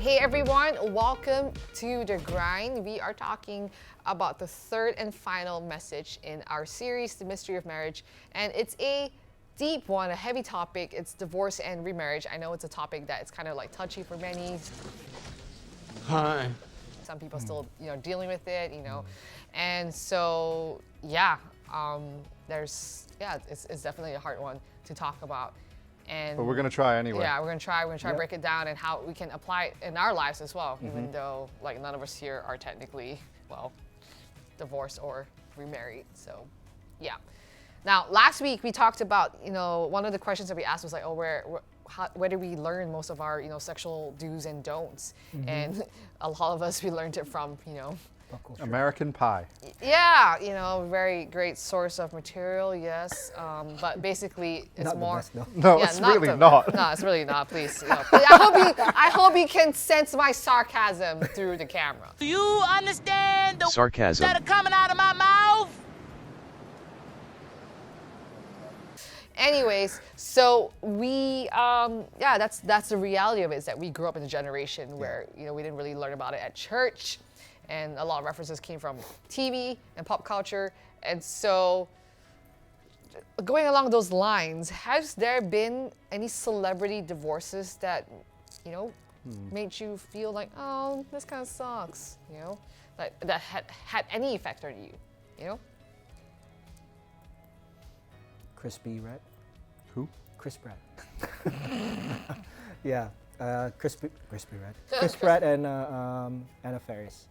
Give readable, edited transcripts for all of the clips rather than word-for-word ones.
Hey everyone, welcome to The Grind. We are talking about the third and final message in our series, The Mystery of Marriage. And it's a deep one, a heavy topic. It's divorce and remarriage. I know it's a topic that it's kind of like touchy for many. Hi. Some people still, dealing with it, And so, it's definitely a hard one to talk about. But we're gonna try anyway. Yeah, we're gonna try to break it down and how we can apply it in our lives as well, even though like none of us here are technically, divorced or remarried. So, yeah. Now, last week we talked about, one of the questions that we asked was like, where do we learn most of our, sexual do's and don'ts? And a lot of us, we learned it from, American Pie. Yeah, very great source of material, yes. But basically, it's not more. The best, no. No, it's really not. No, it's really not. Please, I hope you can sense my sarcasm through the camera. Do you understand the Sarcasm. that are coming out of my mouth? Anyways, so we, that's the reality of it, is that we grew up in a generation where, we didn't really learn about it at church, and a lot of references came from TV and pop culture. And so going along those lines, has there been any celebrity divorces that, made you feel like, oh, this kind of sucks, like that had any effect on you, Chris B. Red? Who? Chris Pratt. Yeah, Chris B. Red. Chris Pratt and Anna Faris.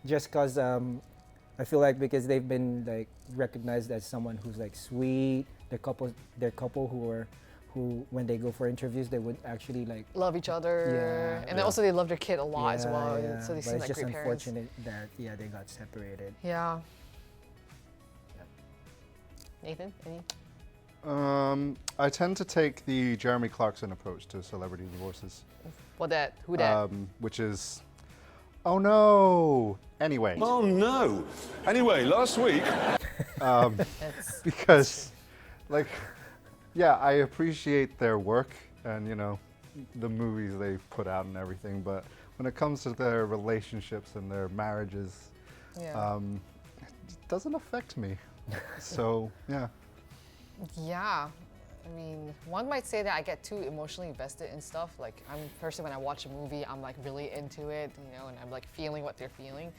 Just cause I feel like because they've been like recognized as someone who's like sweet. They're couple who when they go for interviews they would actually like love each other, and also they love their kid a lot as well. Yeah. So they But seem it's like just great parents. unfortunate that they got separated. Yeah. Nathan, any? I tend to take the Jeremy Clarkson approach to celebrity divorces. Who that? Which is, oh no. Anyway. Oh no. Anyway, last week. Because, I appreciate their work and, the movies they put out and everything, but when it comes to their relationships and their marriages, it doesn't affect me. So, yeah. Yeah. I mean, one might say that I get too emotionally invested in stuff. Like, I'm a person, when I watch a movie, I'm like really into it, and I'm like feeling what they're feeling.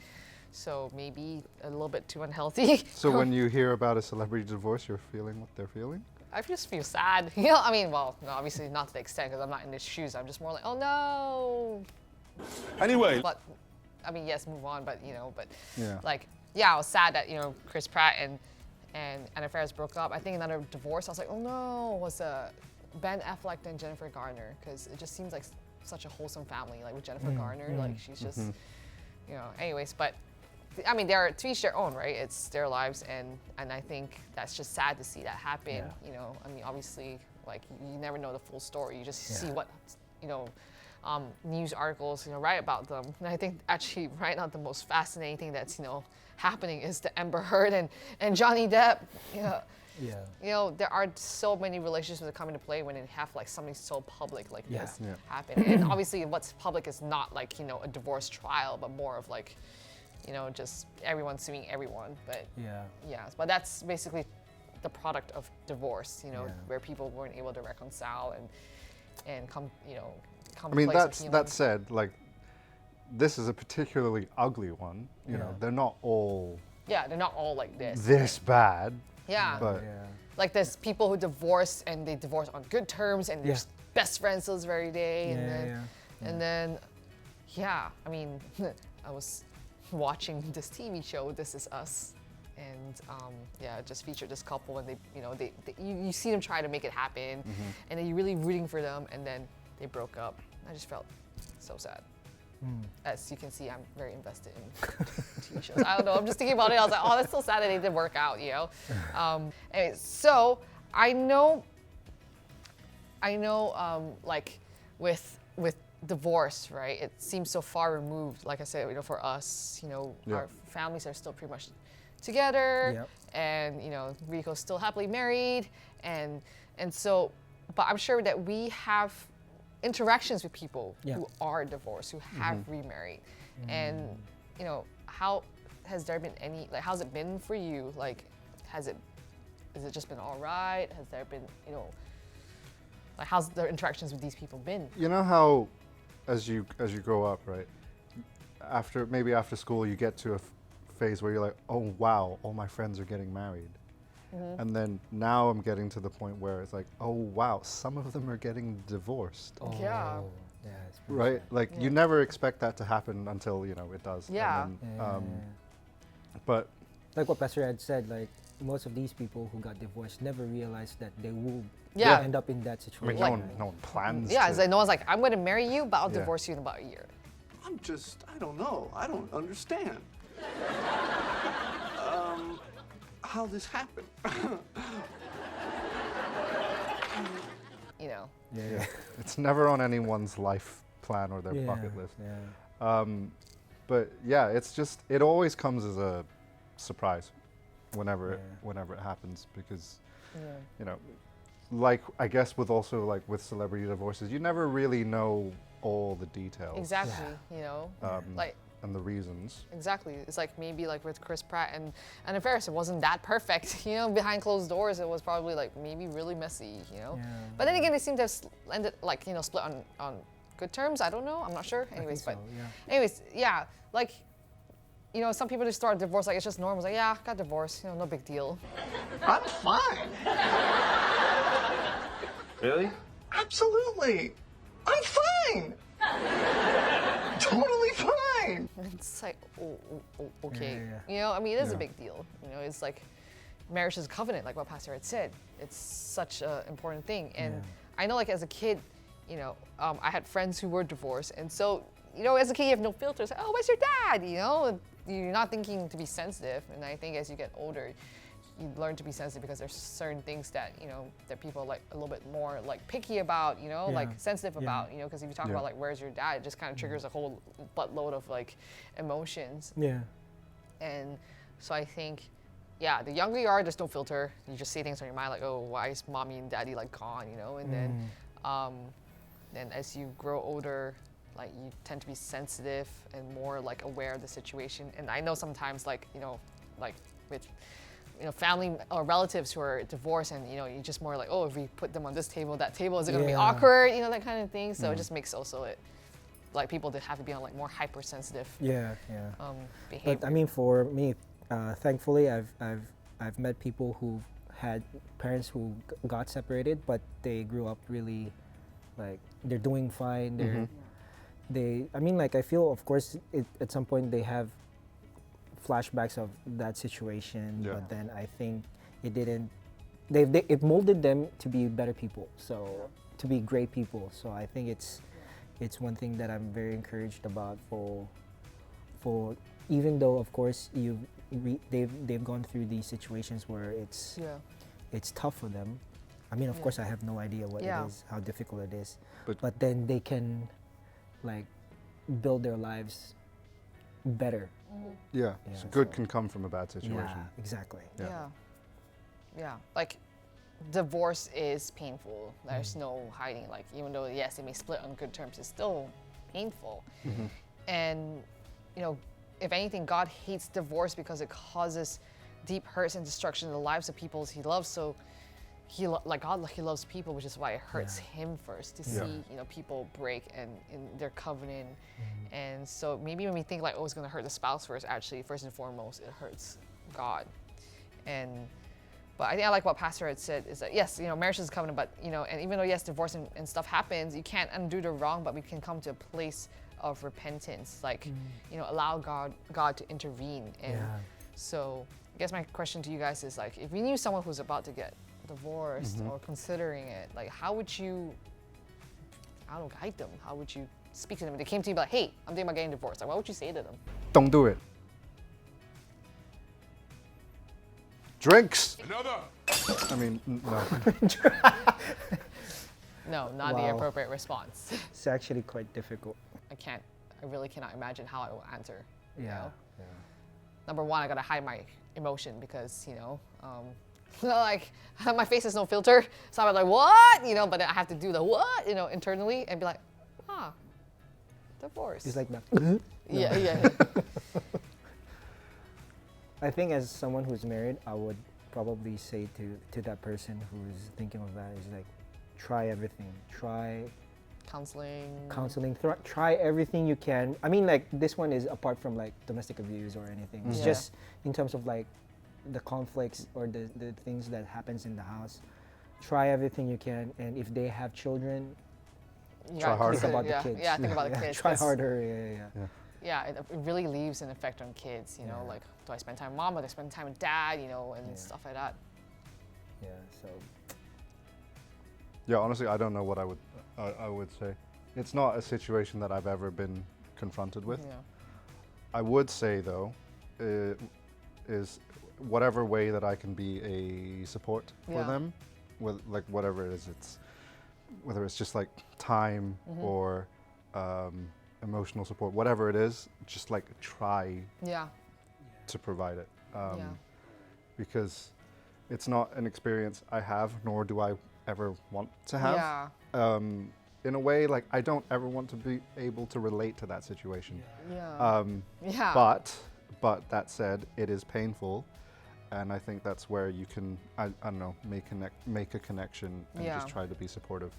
So maybe a little bit too unhealthy. So when you hear about a celebrity divorce, you're feeling what they're feeling? I just feel sad. I mean, no, obviously not to the extent, because I'm not in their shoes. I'm just more like, oh no. Anyway. But, I mean, yes, move on, but, Yeah. I was sad that, Chris Pratt and Anna Faris broke up. I think another divorce, I was like, oh no, was Ben Affleck and Jennifer Garner, because it just seems like such a wholesome family, like with Jennifer Garner, like she's just, anyways, but I mean, they're to each their own, right? It's their lives, and I think that's just sad to see that happen. Yeah. I mean, obviously, like you never know the full story. You just see what, news articles, write about them. And I think actually right now the most fascinating thing that's, happening is the Amber Heard and Johnny Depp. There are so many relationships that come into play when you have like something so public like this happen. And obviously what's public is not like, a divorce trial, but more of like, just everyone suing everyone. But but that's basically the product of divorce, where people weren't able to reconcile and come I mean, to a place of healing. that said, like, this is a particularly ugly one. You know, they're not all they're not all like this. this bad. Yeah. But Like there's people who divorce and they divorce on good terms and they're best friends till this very day. And then, I mean, I was watching this TV show, This Is Us. And it just featured this couple, and you see them try to make it happen, and then you're really rooting for them, and then they broke up. I just felt so sad. As you can see, I'm very invested in TV shows. I don't know, I'm just thinking about it. I was like, oh, that's so sad that they didn't work out, Anyway, so I know, like with divorce, right? It seems so far removed. Like I said, for us, our families are still pretty much together, and Rico's still happily married, and so, but I'm sure that we have interactions with people Yeah. who are divorced, who have remarried, and you know, how has there been any like how's it been for you? Like, has it just been all right? Has there been, you know, like how's the interactions with these people been? You know how, as you grow up, right? Maybe after school, you get to a phase where you're like, oh wow, all my friends are getting married. And then now I'm getting to the point where it's like, oh wow, some of them are getting divorced. Yeah. Yeah, it's pretty Right? sad. Like you never expect that to happen until, you know, it does. And Yeah. then, but Like what Pastor Ed said, like most of these people who got divorced never realized that they will Yeah. end up in that I situation. mean, no one plans. Yeah, to, it's like no one's like, I'm going to marry you, but I'll Yeah. divorce you in about a year. I don't know. I don't understand. How this happened. You know. Yeah. It's never on anyone's life plan or their Yeah, bucket list. Yeah. But yeah, it's just it always comes as a surprise whenever Yeah. whenever it happens because Yeah. you know, like I guess with celebrity divorces, you never really know all the details Exactly. You know. Like and the reasons. exactly. It's like maybe like with Chris Pratt and Anna Faris, it wasn't that perfect. You know, behind closed doors, it was probably like maybe really messy. You know. Yeah. But then again, they seem to have ended like, you know, split on good terms. I don't know. I'm not sure. Anyways, so, but yeah. anyways, yeah. Like, you know, some people just start divorce like it's just normal. It's like, yeah, got divorced. You know, no big deal. I'm fine. Really? Absolutely. I'm fine. Totally fine. It's like, okay. Yeah. You know, I mean, it is a Yeah. big deal. You know, it's like marriage is a covenant, like what Pastor had said. It's such an important thing. And Yeah. I know, like, as a kid, you know, I had friends who were divorced. And so, you know, as a kid, you have no filters. Oh, where's your dad? You know, and you're not thinking to be sensitive. And I think as you get older, you learn to be sensitive because there's certain things that, you know, that people are like a little bit more like picky about, you know, like Yeah. sensitive Yeah. about, you know, because if you talk Yeah. about like, where's your dad, it just kind of triggers a whole buttload of like emotions. Yeah. And so I think, yeah, the younger you are, there's no filter. You just say things on your mind like, oh, why is mommy and daddy like gone, you know? And then as you grow older, like you tend to be sensitive and more like aware of the situation. And I know sometimes like, you know, like with, you know, family or relatives who are divorced and, you know, you're just more like, oh, if we put them on this table, that table, is it gonna be Yeah. awkward? You know, that kind of thing. So it just makes also it, like people that have to be on like more hypersensitive Yeah. behavior. But I mean, for me, thankfully, I've met people who had parents who got separated, but they grew up really, like they're doing fine. I mean, like I feel, of course, at some point they have flashbacks of that situation, Yeah. but then I think it didn't. It molded them to be better people, so to be great people. So I think it's one thing that I'm very encouraged about for even though of course they've gone through these situations where yeah. it's tough for them. I mean, of course, I have no idea what Yeah. it is, how difficult it is, But- but then they can like build their lives better. Yeah. Yeah, So good so- can come from a bad situation. Yeah, exactly. Yeah. Yeah. Like divorce is painful. There's no hiding. Like even though yes, they may split on good terms, it's still painful. And you know, if anything, God hates divorce because it causes deep hurts and destruction in the lives of people He loves. So He loves people, which is why it hurts Him first to Yeah. see, you know, people break and in their covenant. And so maybe when we think like, oh, it's gonna hurt the spouse first, actually, first and foremost, it hurts God. But I think I like what Pastor had said is that yes, you know, marriage is a covenant, but you know, and even though yes, divorce and stuff happens, you can't undo the wrong, but we can come to a place of repentance, like you know, allow God to intervene. And Yeah. so I guess my question to you guys is like, if you knew someone who's about to get divorced or considering it, like how would you, I don't know, guide them? How would you speak to them? If they came to you like, hey, I'm thinking about getting divorced, like what would you say to them? Don't do it. Drinks. Another. I mean, no. No, not the Wow. appropriate response. It's actually quite difficult. I really cannot imagine how I will answer. You Yeah. know? Number one, I gotta hide my emotion because, you know, Like my face has no filter, so I'm like, what? You know, but then I have to do the what? You know, internally and be like, divorce. It's like that. yeah. I think as someone who's married, I would probably say to that person who's thinking of that is like, try everything. Try Counseling. Try everything you can. I mean, like, this one is apart from like domestic abuse or anything. It's Yeah. just in terms of like the conflicts or the things that happens in the house. Try everything you can, and if they have children, You Try gotta harder. think consider- about yeah, the kids. Yeah, think about the kids. Try 'cause, harder. Yeah. Yeah, it really leaves an effect on kids. You know, Yeah. like, do I spend time with mom? Do I spend time with dad? You know, and Yeah. stuff like that. Yeah. So Yeah, honestly, I don't know what I would say. It's not a situation that I've ever been confronted with. Yeah. I would say though, is whatever way that I can be a support for Yeah. them, with like whatever it is, whether it's just like time or emotional support, whatever it is, just like try Yeah. to provide it, Yeah. because it's not an experience I have, nor do I ever want to have. Yeah. In a way, like I don't ever want to be able to relate to that situation. Yeah. Yeah. But that said, it is painful, and I think that's where you can, I don't know, make a connection and Yeah. just try to be supportive.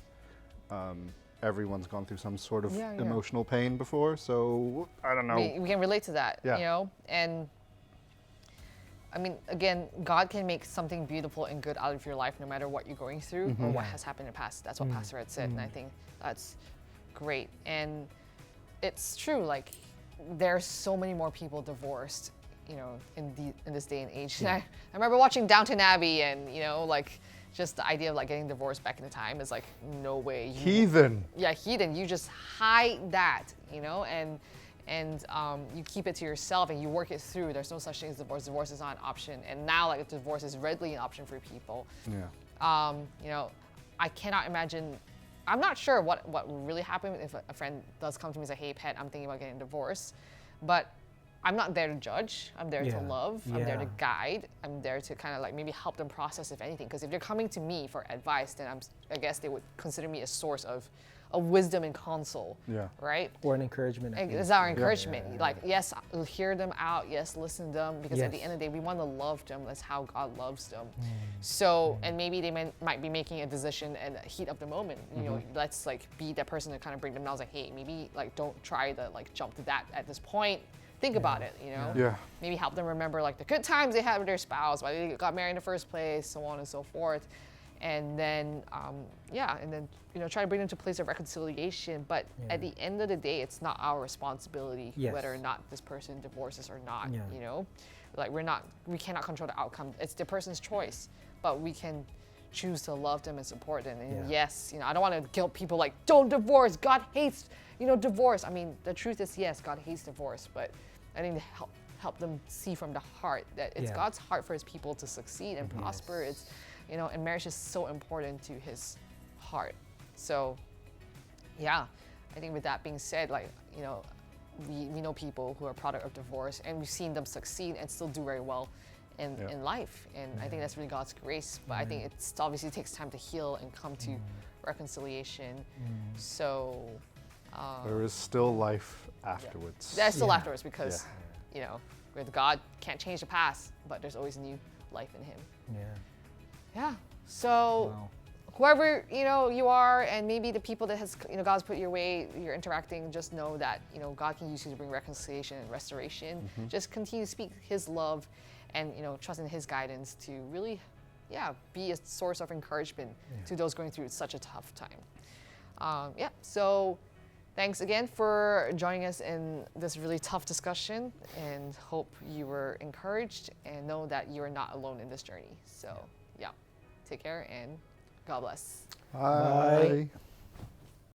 Everyone's gone through some sort of Yeah. emotional pain before, so I don't know. we can relate to that, Yeah. you know? And I mean, again, God can make something beautiful and good out of your life no matter what you're going through or what has happened in the past. That's what Pastor had said, and I think that's great. And it's true, like, there's so many more people divorced, you know, in this day and age. I remember watching Downton Abbey, and, you know, like, just the idea of like getting divorced back in the time is like, no way. Heathen. Yeah, heathen. You just hide that, you know, and you keep it to yourself and you work it through. There's no such thing as divorce. Divorce is not an option. And now, like, divorce is readily an option for people. Yeah. You know, I cannot imagine. I'm not sure what would really happen if a friend does come to me and say, "Hey, pet, I'm thinking about getting divorced," but I'm not there to judge. I'm there to Yeah. love. I'm there to Yeah. guide. I'm there to kind of like maybe help them process, if anything. Because if they're coming to me for advice, then I guess they would consider me a source of wisdom and counsel. Yeah. Right? or an encouragement. at It's least. our encouragement. Like, yes, hear them out. Yes, listen to them. Because at the Yes. end of the day, we want to love them. That's how God loves them. So, and maybe they might be making a decision in the heat of the moment. You know, let's like be that person to kind of bring them down. It's like, hey, maybe like don't try to like jump to that at this point. Think about it. You know. Yeah. Maybe help them remember like the good times they had with their spouse, why they got married in the first place, so on and so forth. And then, and then, you know, try to bring them to a place of reconciliation. But at the end of the day, it's not our responsibility Yes. whether or not this person divorces or not, Yeah. you know? Like, we cannot control the outcome. It's the person's choice, but we can choose to love them and support them. And Yeah. yes, you know, I don't want to guilt people like, don't divorce, God hates, you know, divorce. I mean, the truth is, yes, God hates divorce, but I think to help them see from the heart that it's Yeah. God's heart for his people to succeed and prosper. It's, you know, and marriage is so important to his heart. So, yeah, I think with that being said, like, you know, we know people who are product of divorce, and we've seen them succeed and still do very well in life. And I think that's really God's grace. But I think it's obviously takes time to heal and come to reconciliation. So There is still life afterwards. there's still Yeah. afterwards because, you know, with God can't change the past, but there's always new life in him. Yeah. Yeah. So Wow. whoever, you know, you are, and maybe the people that has, you know, God's put your way, you're interacting, just know that, you know, God can use you to bring reconciliation and restoration. Just continue to speak his love and, you know, trust in his guidance to really, be a source of encouragement to those going through such a tough time. So thanks again for joining us in this really tough discussion, and hope you were encouraged and know that you are not alone in this journey. So, take care and God bless. Bye. Bye.